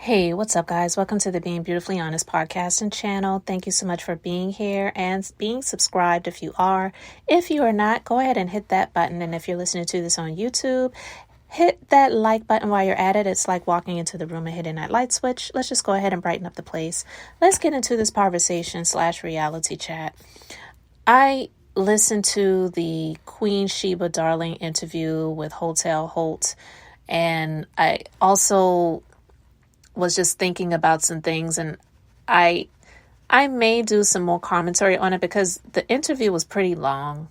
Hey, what's up, guys? Welcome to the Being Beautifully Honest podcast and channel. Thank you so much for being here and being subscribed if you are. If you are not, go ahead and hit that button. And if you're listening to this on YouTube, hit that like button while you're at it. It's like walking into the room and hitting that light switch. Let's just go ahead and brighten up the place. Let's get into this conversation/reality chat. I listened to the queenshibadarling interview with Martel Holt, and I also was just thinking about some things, and I may do some more commentary on it because the interview was pretty long,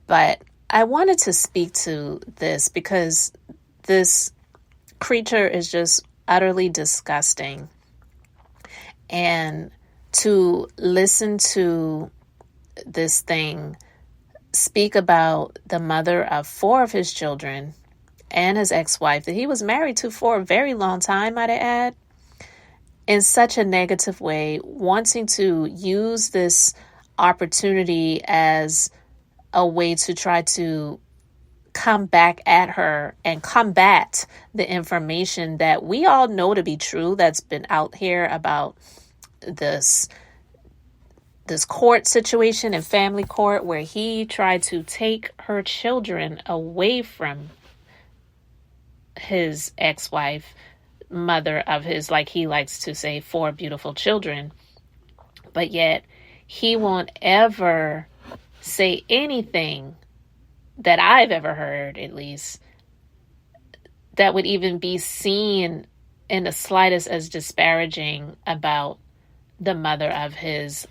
but I wanted to speak to this because this creature is just utterly disgusting. And to listen to this thing speak about the mother of 4 of his children and his ex-wife that he was married to for a very long time, might I add, in such a negative way, wanting to use this opportunity as a way to try to come back at her and combat the information that we all know to be true that's been out here about this court situation in family court where he tried to take her children away from his ex-wife, mother of his, like he likes to say, 4 beautiful children. But yet he won't ever say anything that I've ever heard, at least, that would even be seen in the slightest as disparaging about the mother of his,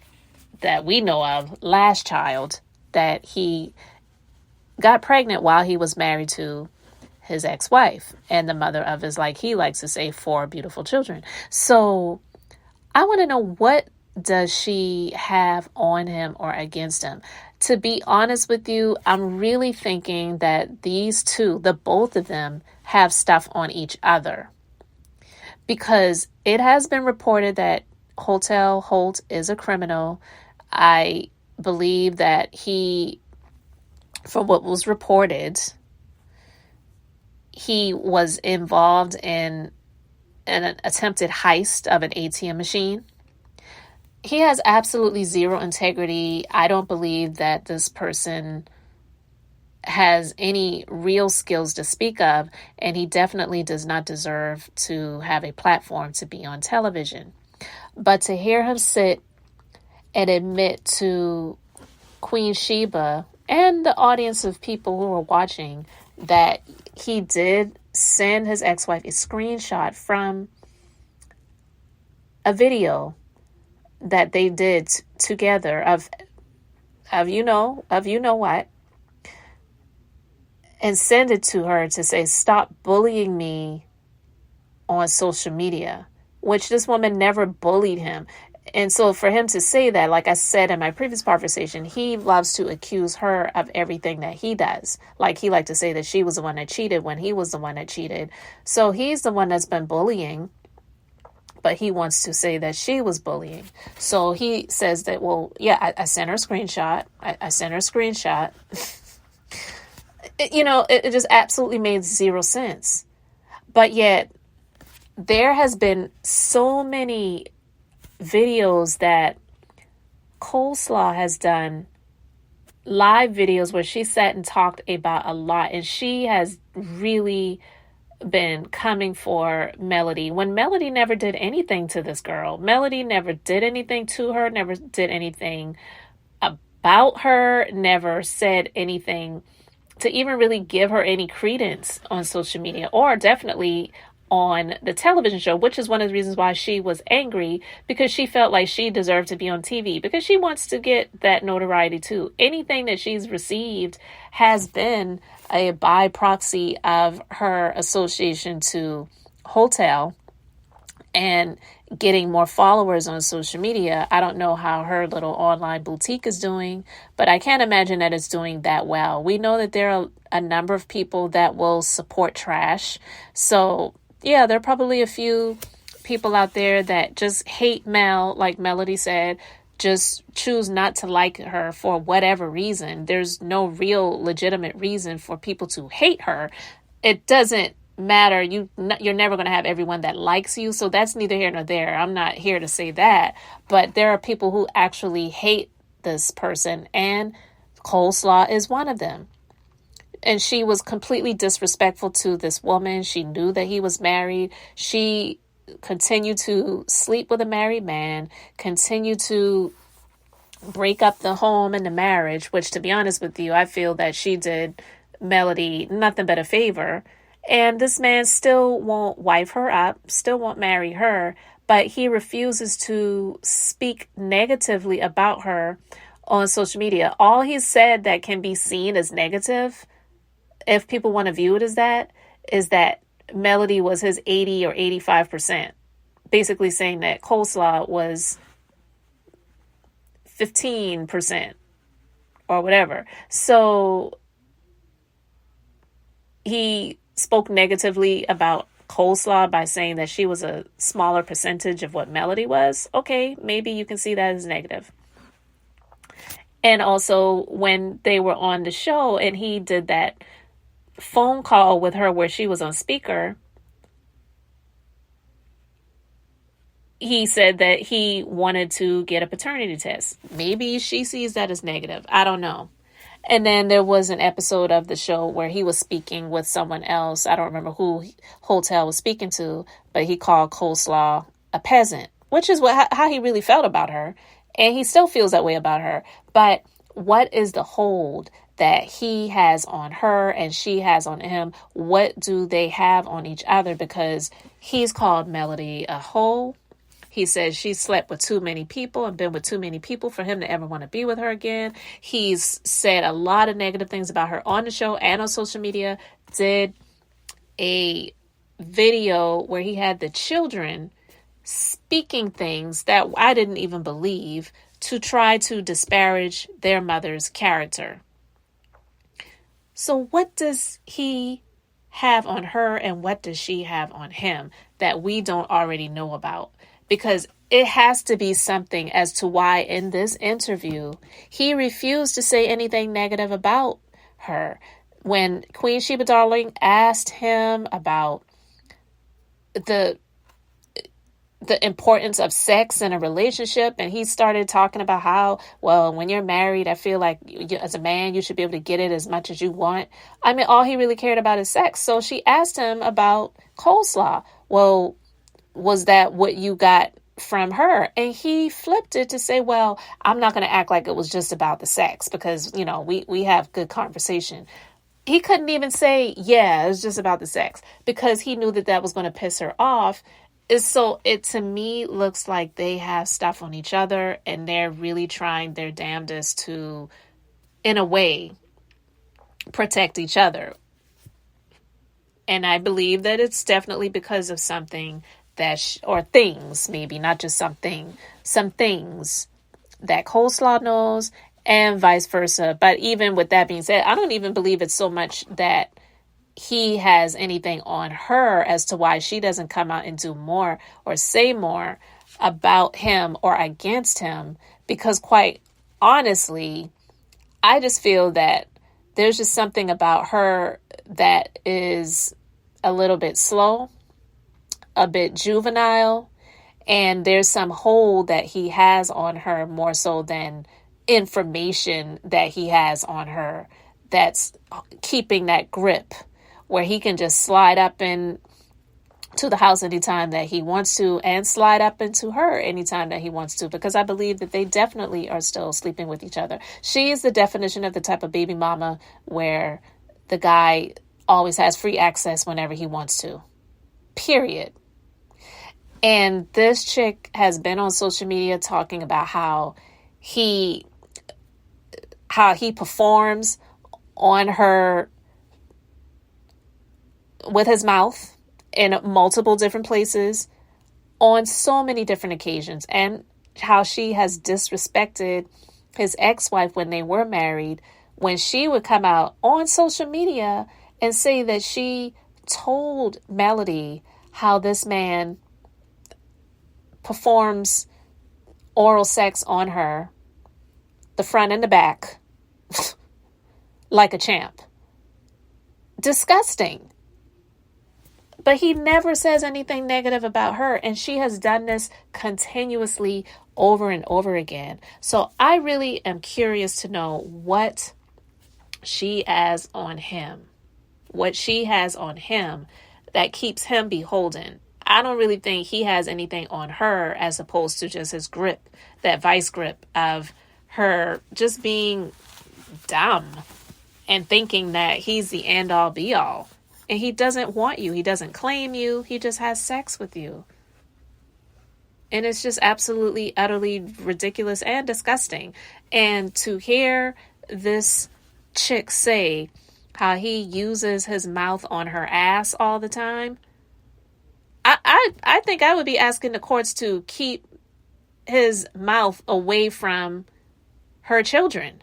that we know of, last child that he got pregnant while he was married to his ex-wife and the mother of his, like he likes to say, 4 beautiful children. So I want to know, what does she have on him or against him? To be honest with you, I'm really thinking that these two, the both of them, have stuff on each other, because it has been reported that Martel Holt is a criminal. I believe that he, from what was reported, he was involved in an attempted heist of an ATM machine. He has absolutely zero integrity. I don't believe that this person has any real skills to speak of, and he definitely does not deserve to have a platform to be on television. But to hear him sit and admit to Queen Sheba and the audience of people who are watching that he did send his ex-wife a screenshot from a video that they did together of you know what, and send it to her to say, stop bullying me on social media, which this woman never bullied him. And so for him to say that, like I said in my previous conversation, he loves to accuse her of everything that he does. Like he liked to say that she was the one that cheated when he was the one that cheated. So he's the one that's been bullying, but he wants to say that she was bullying. So he says that, well, yeah, I sent her a screenshot. I sent her a screenshot. It just absolutely made zero sense. But yet there has been so many videos that Coleslaw has done, live videos where she sat and talked about a lot, and she has really been coming for Melody when Melody never did anything to this girl. Melody never did anything to her, never did anything about her, never said anything to even really give her any credence on social media, or definitely on the television show, which is one of the reasons why she was angry, because she felt like she deserved to be on TV, because she wants to get that notoriety too. Anything that she's received has been by proxy of her association to Hotel and getting more followers on social media. I don't know how her little online boutique is doing, but I can't imagine that it's doing that well. We know that there are a number of people that will support trash. So yeah, there are probably a few people out there that just hate Mel, like Melody said, just choose not to like her for whatever reason. There's no real legitimate reason for people to hate her. It doesn't matter. You're never going to have everyone that likes you. So that's neither here nor there. I'm not here to say that. But there are people who actually hate this person, and Coleslaw is one of them. And she was completely disrespectful to this woman. She knew that he was married. She continued to sleep with a married man, continued to break up the home and the marriage, which, to be honest with you, I feel that she did Melody nothing but a favor. And this man still won't wife her up, still won't marry her, but he refuses to speak negatively about her on social media. All he said that can be seen as negative, if people want to view it as that, is that Melody was his 80 or 85%. Basically saying that Coleslaw was 15% or whatever. So he spoke negatively about Coleslaw by saying that she was a smaller percentage of what Melody was. Okay, maybe you can see that as negative. And also when they were on the show and he did that phone call with her where she was on speaker, he said that he wanted to get a paternity test. Maybe she sees that as negative. I don't know. And then there was an episode of the show where he was speaking with someone else. I don't remember who Hotel was speaking to, but he called Coleslaw a peasant, which is how he really felt about her. And he still feels that way about her. But what is the hold that he has on her and she has on him? What do they have on each other? Because he's called Melody a hoe. He says she slept with too many people and been with too many people for him to ever want to be with her again. He's said a lot of negative things about her on the show and on social media. Did a video where he had the children speaking things that I didn't even believe to try to disparage their mother's character. So what does he have on her and what does she have on him that we don't already know about? Because it has to be something as to why in this interview he refused to say anything negative about her. When queenshibadarling asked him about the importance of sex in a relationship, and he started talking about how, well, when you're married, I feel like as a man, you should be able to get it as much as you want. I mean, all he really cared about is sex. So she asked him about Coleslaw. Well, was that what you got from her? And he flipped it to say, well, I'm not going to act like it was just about the sex because, you know, we have good conversation. He couldn't even say, yeah, it was just about the sex because he knew that was going to piss her off. So it to me looks like they have stuff on each other and they're really trying their damnedest to, in a way, protect each other. And I believe that it's definitely because of something or things, maybe not just something, some things that Coleslaw knows and vice versa. But even with that being said, I don't even believe it's so much that he has anything on her as to why she doesn't come out and do more or say more about him or against him. Because quite honestly, I just feel that there's just something about her that is a little bit slow, a bit juvenile, and there's some hold that he has on her more so than information that he has on her that's keeping that grip where he can just slide up into the house anytime that he wants to and slide up into her anytime that he wants to, because I believe that they definitely are still sleeping with each other. She is the definition of the type of baby mama where the guy always has free access whenever he wants to, period. And this chick has been on social media talking about how he performs on her with his mouth in multiple different places on so many different occasions, and how she has disrespected his ex-wife when they were married, when she would come out on social media and say that she told Melody how this man performs oral sex on her, the front and the back, like a champ. Disgusting. But he never says anything negative about her. And she has done this continuously over and over again. So I really am curious to know what she has on him. What she has on him that keeps him beholden. I don't really think he has anything on her as opposed to just his grip, that vice grip of her just being dumb and thinking that he's the end all be all. And he doesn't want you. He doesn't claim you. He just has sex with you. And it's just absolutely, utterly ridiculous and disgusting. And to hear this chick say how he uses his mouth on her ass all the time, I think I would be asking the courts to keep his mouth away from her children.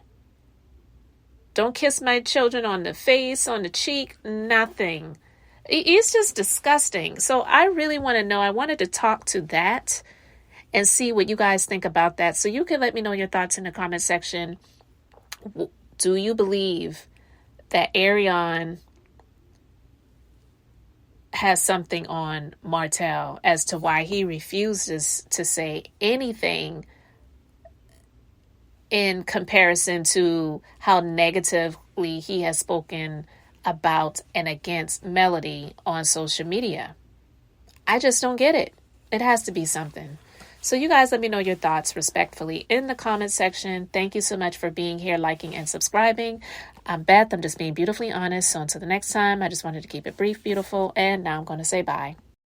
Don't kiss my children on the face, on the cheek, nothing. It's just disgusting. So I really want to know. I wanted to talk to that and see what you guys think about that. So you can let me know your thoughts in the comment section. Do you believe that Arionne has something on Martel as to why he refuses to say anything in comparison to how negatively he has spoken about and against Melody on social media? I just don't get it. It has to be something. So you guys let me know your thoughts respectfully in the comment section. Thank you so much for being here, liking, and subscribing. I'm Beth. I'm just being beautifully honest. So until the next time, I just wanted to keep it brief, beautiful, and now I'm going to say bye.